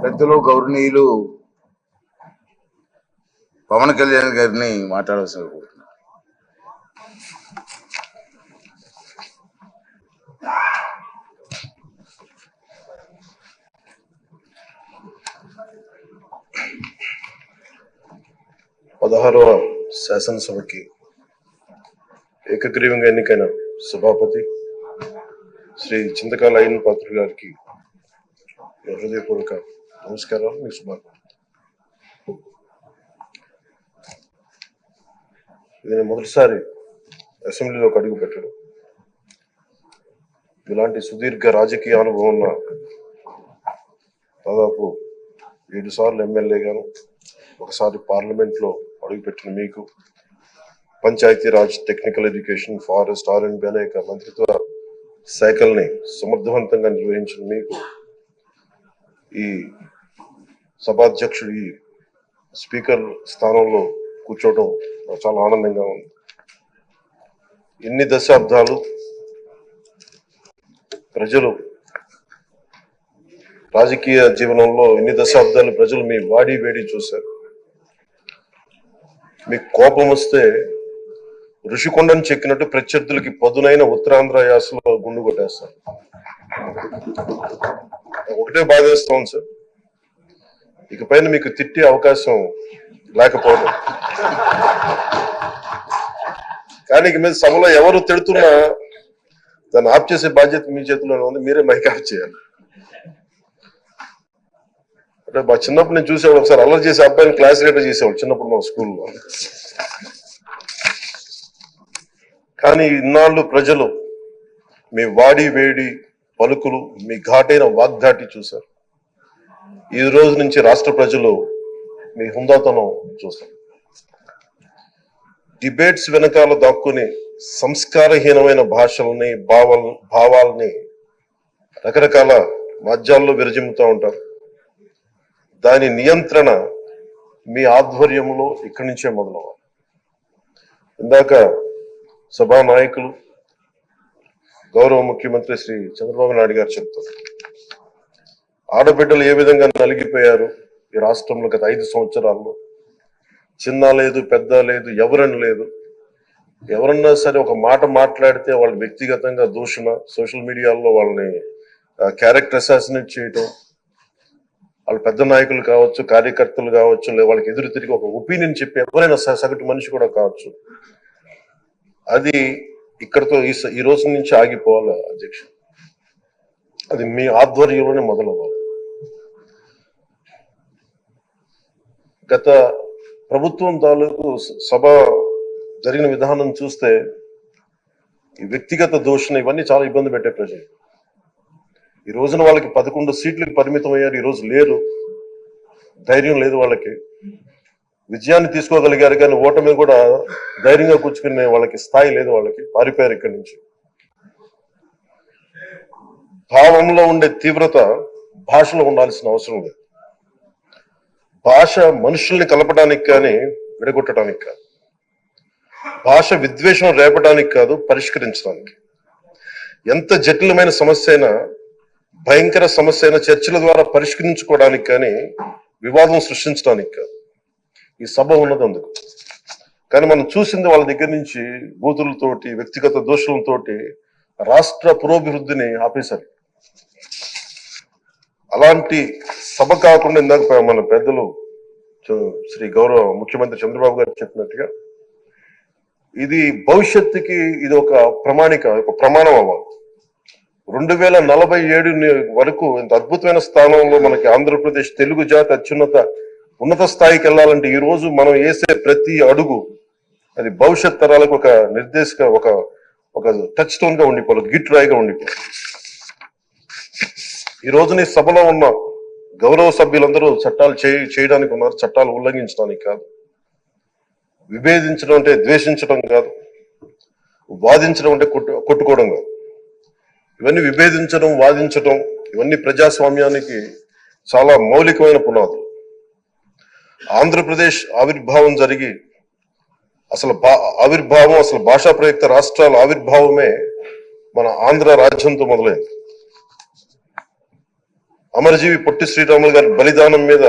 పెద్దలు గౌరవనీయులు పవన్ కళ్యాణ్ గారిని మాట్లాడాల్సిన కోరుతున్నాను. పదహారవ శాసనసభకి ఏకగ్రీవంగా ఎన్నికైన సభాపతి శ్రీ చింతకాయల అయ్యన్న పాత్రుడు గారికి హృదయపూర్వక నమస్కారాలు. మీకు శుభాకాంక్షలు. ఇది నేను మొదటిసారి అసెంబ్లీలోకి అడుగు పెట్టడం. ఇలాంటి సుదీర్ఘ రాజకీయ అనుభవం ఉన్న దాదాపు 7 సార్లు ఎమ్మెల్యేగాను, ఒకసారి పార్లమెంట్లో అడుగుపెట్టిన మీకు, Panchayati Raj, technical education, forest, R&B అనేక మంత్రిత్వ శాఖల్ని సమర్థవంతంగా నిర్వహించిన మీకు ఈ సభాధ్యక్షుడు, ఈ స్పీకర్ స్థానంలో కూర్చోవడం చాలా ఆనందంగా ఉంది. ఎన్ని దశాబ్దాలు ప్రజలు రాజకీయ జీవనంలో, ఎన్ని దశాబ్దాలు ప్రజలు మీ వాడి వేడి చూశారు. మీకు కోపం వస్తే ఋషికొండను చెక్కినట్టు ప్రత్యర్థులకి పదునైన ఉత్తరాంధ్ర యాసలో గుండు కొట్టేస్తారు. ఒకటే బాధేస్తాం సార్, ఇకపైన మీకు తిట్టే అవకాశం లేకపోవడం. కానీ ఇక మీద సభలో ఎవరు తిడుతున్నా దాన్ని ఆఫ్ చేసే బాధ్యత మీ చేతిలోనే ఉంది. మీరే మైక్ ఆఫ్ చేయాలి. అంటే మా చిన్నప్పుడు నేను చూసేవాడు, ఒకసారి అల్లరి చేసే అబ్బాయిని క్లాస్ లీడర్ చేసేవాడు చిన్నప్పుడు మా స్కూల్లో. కానీ ఇన్నాళ్ళు ప్రజలు మీ వాడి వేడి పలుకులు, మీ ఘాటైన వాగ్దాటి చూశారు. ఈ రోజు నుంచి రాష్ట్ర ప్రజలు మీ హుందాతనం చూస్తారు. డిబేట్స్ వెనకాల దాక్కుని సంస్కారహీనమైన భాషల్ని, భావాల్ని రకరకాల మాధ్యాల్లో విరజిమ్ముతూ ఉంటారు. దాని నియంత్రణ మీ ఆధ్వర్యంలో ఇక్కడి నుంచే మొదలవ్వాలి. ఇందాక సభా నాయకులు, గౌరవ ముఖ్యమంత్రి శ్రీ చంద్రబాబు నాయుడు గారు చెప్తారు, ఆడబిడ్డలు ఏ విధంగా నలిగిపోయారు ఈ రాష్ట్రంలో గత 5 సంవత్సరాల్లో. చిన్న లేదు, పెద్ద లేదు, ఎవరని లేదు. ఎవరన్నా సరే ఒక మాట మాట్లాడితే వాళ్ళు వ్యక్తిగతంగా దూషణ, సోషల్ మీడియాలో వాళ్ళని క్యారెక్టర్ అసాసినేట్ చేయటం, వాళ్ళు పెద్ద నాయకులు కావచ్చు, కార్యకర్తలు కావచ్చు, లేదా వాళ్ళకి ఎదురు తిరిగి ఒక ఒపీనియన్ చెప్పి ఎవరైనా సగటు మనిషి కూడా కావచ్చు, అది ఇక్కడతో ఈ రోజు నుంచి ఆగిపోవాలి అధ్యక్ష. అది మీ ఆధ్వర్యంలోనే మొదలవ్వాలి. గత ప్రభుత్వం తాలూకు సభ జరిగిన విధానం చూస్తే ఈ వ్యక్తిగత దూషణ ఇవన్నీ చాలా ఇబ్బంది పెట్టే ప్రజలు. ఈ రోజున వాళ్ళకి 11 సీట్లకు పరిమితం అయ్యారు, ఈ రోజు లేరు, ధైర్యం లేదు వాళ్ళకి. విజయాన్ని తీసుకోగలిగారు కానీ ఓటమి కూడా ధైర్యంగా కూర్చుకునే వాళ్ళకి స్థాయి లేదు, వాళ్ళకి పారిపోయారు ఇక్కడి నుంచి. భావంలో ఉండే తీవ్రత భాషలో ఉండాల్సిన అవసరం లేదు. భాష మనుషుల్ని కలపడానికి కానీ విడగొట్టడానికి కాదు. భాష విద్వేషం రేపడానికి కాదు, పరిష్కరించడానికి. ఎంత జటిలమైన సమస్య అయినా, భయంకర సమస్య అయినా చర్చల ద్వారా పరిష్కరించుకోవడానికి కానీ వివాదం సృష్టించడానికి కాదు. ఈ సభ ఉన్నది అందుకు. కానీ మనం చూసింది వాళ్ళ దగ్గర నుంచి బూతులతోటి, వ్యక్తిగత దోషులతోటి రాష్ట్ర పురోభివృద్ధిని ఆపేశారు. అలాంటి సభ కాకుండా ఇందాక మన పెద్దలు శ్రీ గౌరవ ముఖ్యమంత్రి చంద్రబాబు గారు చెప్పినట్టుగా ఇది భవిష్యత్తుకి ఇది ఒక ప్రమాణం అవ్వాలి. 2047 వరకు ఇంత అద్భుతమైన స్థానంలో మనకి ఆంధ్రప్రదేశ్ తెలుగు జాతి ఉన్నత స్థాయికి వెళ్ళాలంటే ఈ రోజు మనం వేసే ప్రతి అడుగు అది భవిష్యత్ తరాలకు ఒక నిర్దేశక, ఒక టచ్ స్టోన్ గా ఉండిపోవాలి, గిట్ రాయిగా ఉండిపోవాలి. ఈ రోజున ఈ సభలో ఉన్న గౌరవ సభ్యులందరూ చట్టాలు చేయడానికి ఉన్నారు, చట్టాలు ఉల్లంఘించడానికి కాదు. విభేదించడం అంటే ద్వేషించడం కాదు, వాదించడం అంటే కొట్టుకోవడం కాదు. ఇవన్నీ విభేదించడం, వాదించడం ఇవన్నీ ప్రజాస్వామ్యానికి చాలా మౌలికమైన పునాదులు. ఆంధ్రప్రదేశ్ ఆవిర్భావం జరిగి అసలు భాషా ప్రయుక్త రాష్ట్రాల ఆవిర్భావమే మన ఆంధ్ర రాజ్యంతో మొదలైంది. అమరజీవి పొట్టి శ్రీరాములు గారి బలిదానం మీద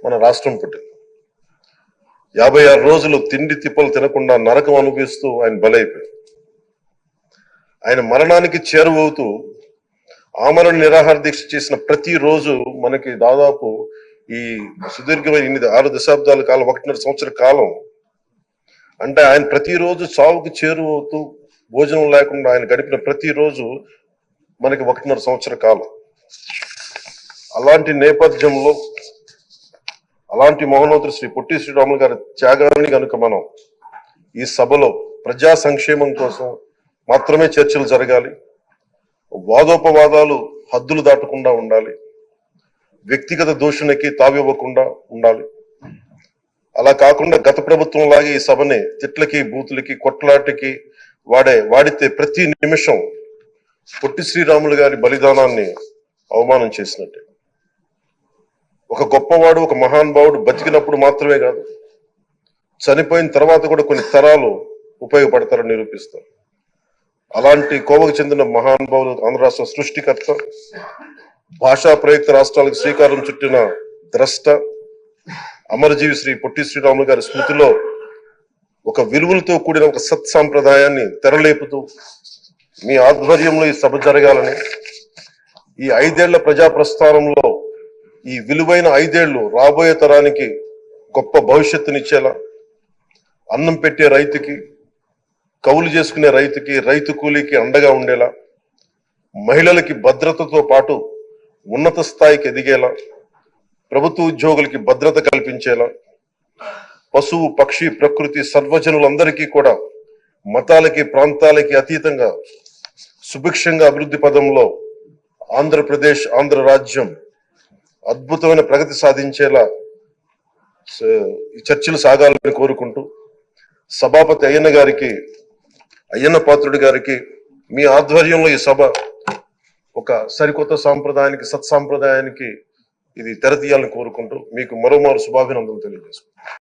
మన రాష్ట్రం పుట్టింది. 56 రోజులు తిండి తిప్పలు తినకుండా నరకం అనుభవిస్తూ ఆయన బలైపోయారు. ఆయన మరణానికి చేరువవుతూ ఆమరణ నిరాహార దీక్ష చేసిన ప్రతి రోజు మనకి దాదాపు ఈ సుదీర్ఘమైన 6 దశాబ్దాల కాలం, 1.5 సంవత్సర కాలం, అంటే ఆయన ప్రతిరోజు చావుకు చేరువవుతూ భోజనం లేకుండా ఆయన గడిపిన ప్రతిరోజు మనకి 1.5 సంవత్సర కాలం. అలాంటి నేపథ్యంలో అలాంటి మహోన్నతుడు శ్రీ పొట్టి శ్రీరాములు గారి త్యాగాన్ని కనుక మనం ఈ సభలో ప్రజా సంక్షేమం కోసం మాత్రమే చర్చలు జరగాలి, వాదోపవాదాలు హద్దులు దాటకుండా ఉండాలి, వ్యక్తిగత దూషణకి తావివ్వకుండా ఉండాలి. అలా కాకుండా గత ప్రభుత్వం లాగే ఈ సభని తిట్లకి, బూతులకి, కొట్లాటకి వాడితే ప్రతి నిమిషం పొట్టి శ్రీరాములు గారి బలిదానాన్ని అవమానం చేసినట్టే. ఒక గొప్పవాడు, ఒక మహానుభావుడు బతికినప్పుడు మాత్రమే కాదు, చనిపోయిన తర్వాత కూడా కొన్ని తరాలు ఉపయోగపడతారని నిరూపిస్తారు. అలాంటి కోవకు చెందిన మహానుభావులు ఆంధ్ర రాష్ట్ర సృష్టికర్త, భాషా ప్రయుక్త రాష్ట్రాలకు శ్రీకారం చుట్టిన ద్రష్ట, అమరజీవి శ్రీ పొట్టి శ్రీరాములు గారి స్మృతిలో ఒక విలువలతో కూడిన ఒక సత్సాంప్రదాయాన్ని తెరలేపుతూ మీ ఆధ్వర్యంలో ఈ సభ జరగాలని, ఈ 5 ఏళ్ల ప్రజా ప్రస్థానంలో ఈ విలువైన 5 ఏళ్లు రాబోయే తరానికి గొప్ప భవిష్యత్తునిచ్చేలా, అన్నం పెట్టే రైతుకి, కౌలు చేసుకునే రైతుకి, రైతు కూలీకి అండగా ఉండేలా, మహిళలకి భద్రతతో పాటు ఉన్నత స్థాయికి ఎదిగేలా, ప్రభుత్వ ఉద్యోగులకి భద్రత కల్పించేలా, పశువు, పక్షి, ప్రకృతి, సర్వజనులందరికీ కూడా మతాలకి, ప్రాంతాలకి అతీతంగా సుభిక్షంగా అభివృద్ధి పదంలో ఆంధ్రప్రదేశ్, ఆంధ్ర రాజ్యం అద్భుతమైన ప్రగతి సాధించేలా ఈ చర్చలు సాగాలని కోరుకుంటూ, సభాపతి అయ్యన్న పాత్రుడి గారికి మీ ఆధ్వర్యంలో ఈ సభ ఒక సరికొత్త సాంప్రదాయానికి, సత్సాంప్రదాయానికి ఇది తెరతీయాలని కోరుకుంటూ మీకు మరోమారు శుభాభినందనలు తెలియజేసుకుంటాను.